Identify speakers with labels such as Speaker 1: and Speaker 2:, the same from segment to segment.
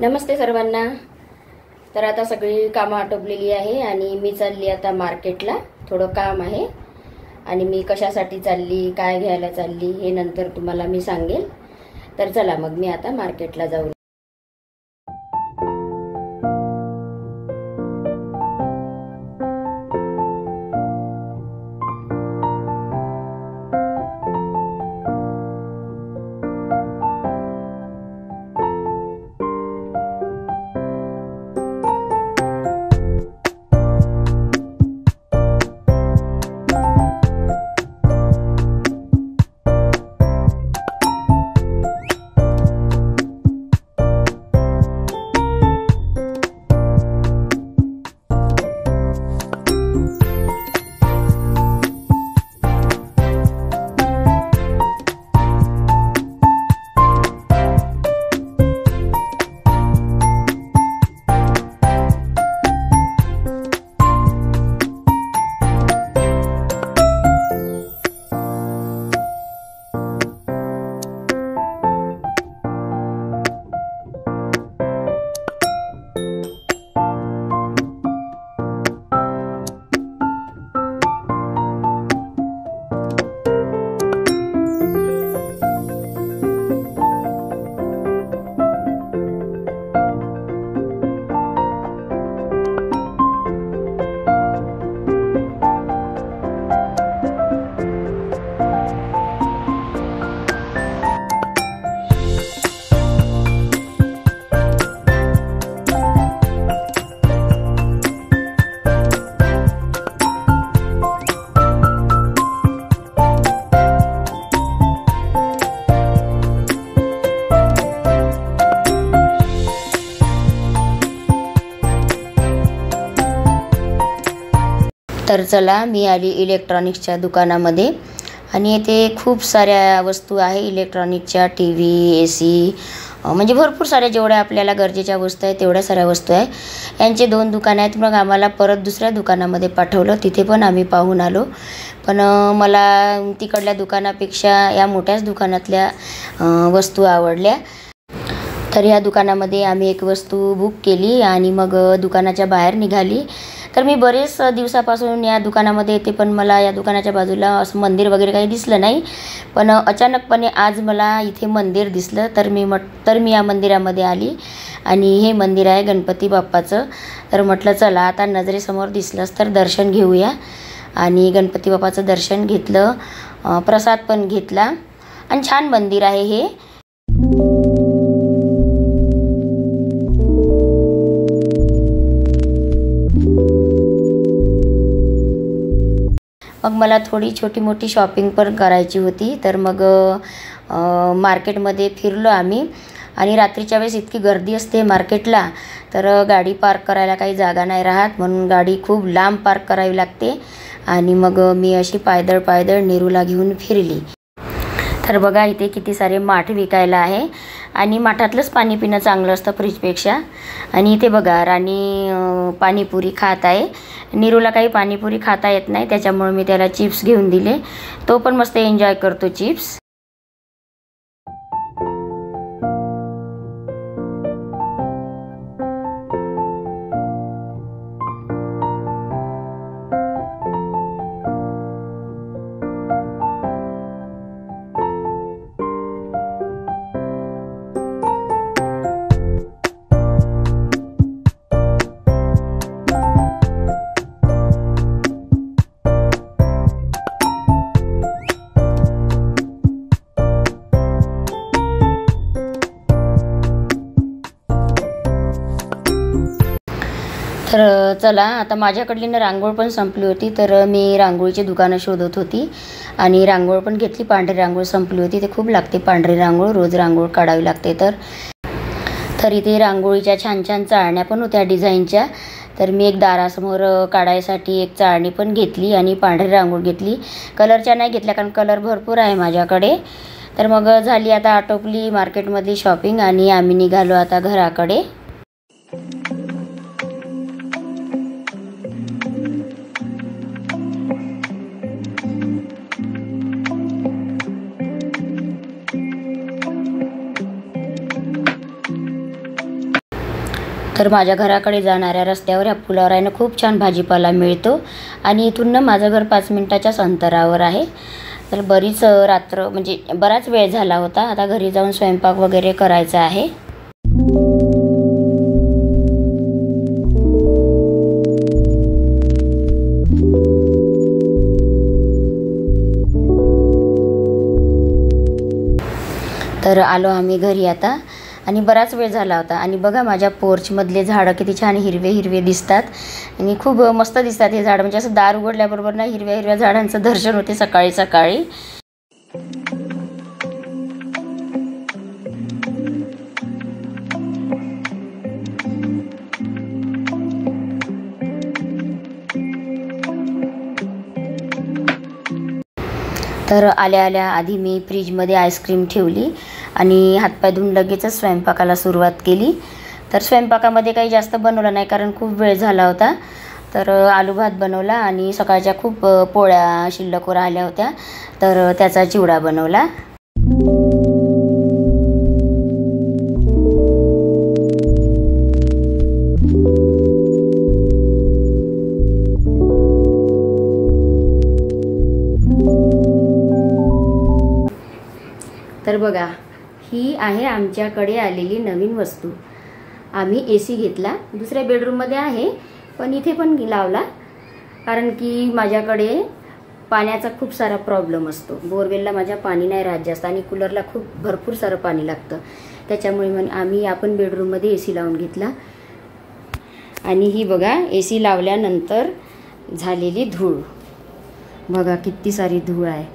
Speaker 1: नमस्ते सर्वांना। तर आता सगळी कामं आटोपलेली आहे आणि मी चालली आता मार्केटला। थोडं काम आहे आणि मी कशासाठी चालली, काय घ्यायला चालली हे नंतर तुम्हाला मी सांगेल। तर चला मग मी आता मार्केटला जाऊ। तर चला मी आली इलेक्ट्रॉनिक्सच्या दुकानामध्ये आणि येथे खूप साऱ्या वस्तू आहे इलेक्ट्रॉनिकच्या। टीव्ही, एसी, म्हणजे भरपूर साऱ्या जेवढ्या आपल्याला गरजेच्या वस्तू आहेत तेवढ्या साऱ्या वस्तू आहे। यांचे 2 दुकान आहेत। मग आम्हाला परत दुसऱ्या दुकानामध्ये पाठवलं, तिथे पण आम्ही पाहून आलो। पण मला तिकडल्या दुकानापेक्षा या मोठ्याच दुकानातल्या वस्तू आवडल्या। तर ह्या दुकानामध्ये आम्ही एक वस्तू बुक केली आणि मग दुकानाच्या बाहेर निघाली। तर मी बरेच दिवसापासून या दुकानामध्ये येते, पण मला या दुकानाच्या बाजूला असं मंदिर वगैरे काही दिसलं नाही। पण अचानकपणे आज मला इथे मंदिर दिसलं, तर मी या मंदिरामध्ये आली आणि हे मंदिर आहे गणपती बाप्पाचं। तर म्हटलं चला आता नजरेसमोर दिसलंच तर दर्शन घेऊया आणि गणपती बाप्पाचं दर्शन घेतलं, प्रसाद पण घेतला आणि छान मंदिर आहे हे। मग मला थोडी छोटी मोठी शॉपिंग पण करायची होती। तर मग मार्केटमध्ये फिरलो आम्ही आणि रात्रीच्या वेळेस इतकी गर्दी असते मार्केटला, तर गाडी पार्क करायला काही जागा नाही राहत, म्हणून गाडी खूप लांब पार्क करावी लागते। आणि मग मी अशी पायदळ नेरूला घेऊन फिरली। तर बघा इथे किती सारे माठ विकायला आहे आणि माठातलंच पाणी पिणं चांगलं असतं फ्रीजपेक्षा। आणि इथे बघा राणी पाणीपुरी खात आहे। नीरूला काही पाणीपुरी खाता येत नाही, त्याच्यामुळे मी त्याला चिप्स घेऊन दिले, तो पण मस्त एन्जॉय करतो चिप्स। तर चला आता माझ्याकडली ना रांगोळ पण संपली होती, तर मी रांगोळीची दुकानं शोधत होती आणि रांगोळ पण घेतली। पांढरी रांगोळ संपली होती, ते खूप लागते पांढरी रांगोळ, रोज रांगोळ काढावी लागते। तर इथे रांगोळीच्या छान छान चाळण्या पण होत्या डिझाईनच्या। तर मी एक दारासमोर काढायसाठी एक चाळणी पण घेतली आणि पांढरी रांगोळ घेतली। कलरच्या नाही घेतल्या कारण कलर भरपूर आहे माझ्याकडे। तर मग झाली आता आटोपली मार्केटमधली शॉपिंग आणि आम्ही निघालो आता घराकडे। तर माझ्या घराकडे जाणाऱ्या रस्त्यावर ह्या पुलावर आहे ना खूप छान भाजीपाला मिळतो आणि इथून ना माझं घर 5 मिनिटाच्याच अंतरावर आहे. तर बरीच रात्र म्हणजे बराच वेळ झाला होता. आता घरी जाऊन स्वयंपाक वगैरे करायचा आहे. तर आलो आम्ही घरी आता आणि बराच वेळ झाला होता. आणि बघा माझ्या पोर्चमधले झाडं किती छान हिरवे हिरवे दिसतात आणि खूप मस्त दिसतात हे झाड. म्हणजे असं दार उघडल्याबरोबर ना हिरव्या हिरव्या झाडांचं दर्शन होते सकाळी सकाळी. तर आल्या आल्या आधी मी फ्रीजमध्ये आईस्क्रीम ठेवली आणि हातपाय धुवून लगेचच स्वयंपाकाला सुरुवात केली. तर स्वयंपाकामध्ये काही जास्त बनवलं नाही कारण खूप वेळ झाला होता. तर आलू भात बनवला आणि सकाळच्या खूप पोळ्या शिल्लक राहिल्या होत्या तर त्याचा चिवडा बनवला. तर बघा ही आहे आमच्याकडे आलेली नवीन वस्तू. आम्ही AC घेतला. दुसऱ्या बेडरूममध्ये आहे पण इथे पण लावला कारण की माझ्याकडे पाण्याचा खूप सारा प्रॉब्लेम असतो. बोरवेलला माझ्या पाणी नाही राहत जास्त आणि कूलरला खूप भरपूर सारं पाणी लागतं. त्याच्यामुळे आम्ही आपण बेडरूममध्ये AC लावून घेतला. आणि ही बघा AC लावल्यानंतर झालेली धूळ बघा किती सारी धूळ आहे.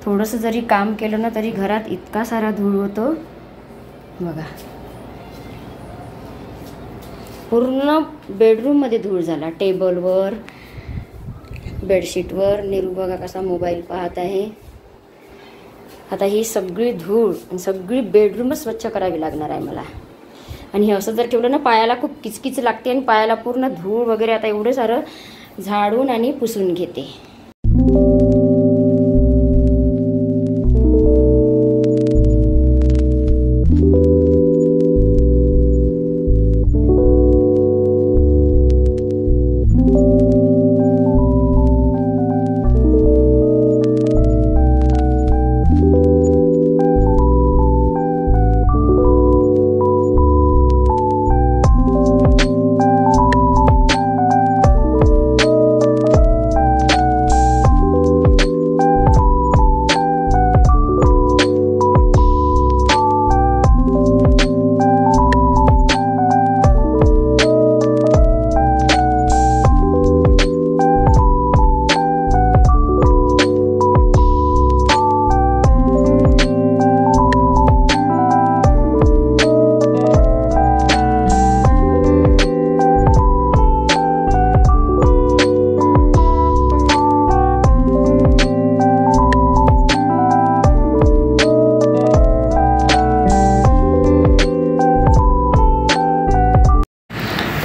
Speaker 1: थोडंसं जरी काम केलं ना तरी घरात इतका सारा धूळ होतो बघा. पूर्ण बेडरूममध्ये धूळ झाला. टेबलवर बेडशीटवर. निरू बघा कसा मोबाईल पाहत आहे. आता ही सगळी धूळ सगळी बेडरूमच स्वच्छ करावी लागणार आहे मला. आणि हे असं जर ठेवलं ना पायाला खूप किचकिच लागते आणि पायाला पूर्ण धूळ वगैरे आता एवढं सारं झाडून आणि पुसून घेते.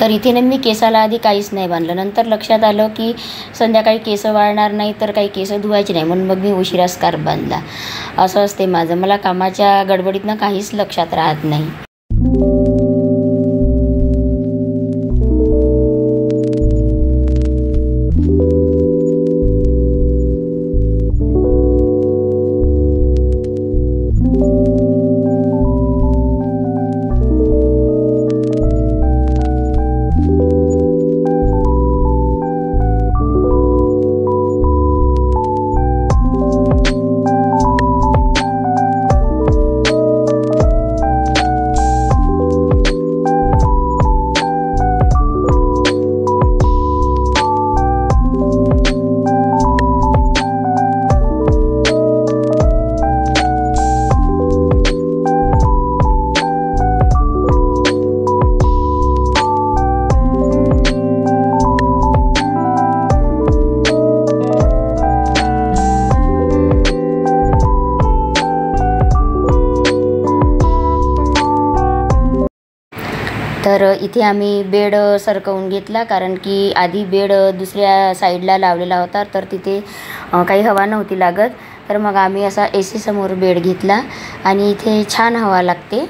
Speaker 1: तर इथे ना मी केसाला आधी काहीच नाही बांधलं. नंतर लक्षात आलं की संध्याकाळी केस वाळणार नाही तर काही केस धुवायचे नाही म्हणून मग मी उशिरा स्कार्फ बांधला. असं असते माझं. मला कामाच्या गडबडीतनं काहीच लक्षात राहत नाही. तर इथे आम्ही बेड सरकवून घेतला कारण की आधी बेड दुसऱ्या साईडला लावलेला होता तर तिथे काही हवा नव्हती लागत. तर मग आम्ही असा AC समोर बेड घेतला आणि इथे छान हवा लागते.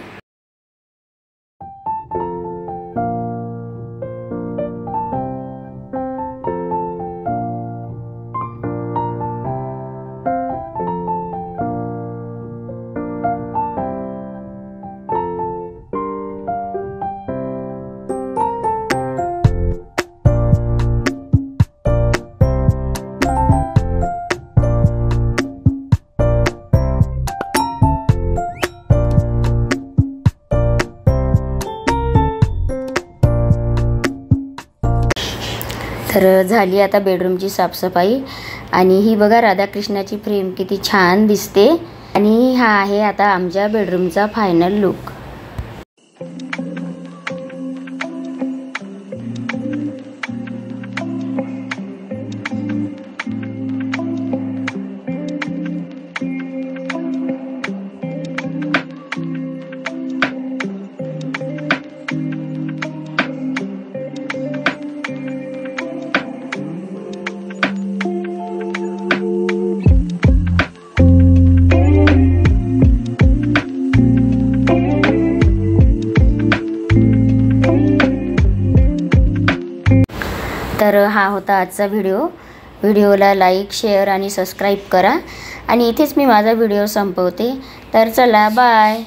Speaker 1: तर झाली आता बेडरूमची साफसफाई आणि ही बघा राधाकृष्णाची फ्रेम किती छान दिसते आणि हा आहे आता आमच्या बेडरूमचा फायनल लुक। तर हा होता आजचा व्हिडिओला लाईक शेअर आणि सबस्क्राईब करा आणि इथेच मी माझा व्हिडिओ संपवते। तर चला बाय।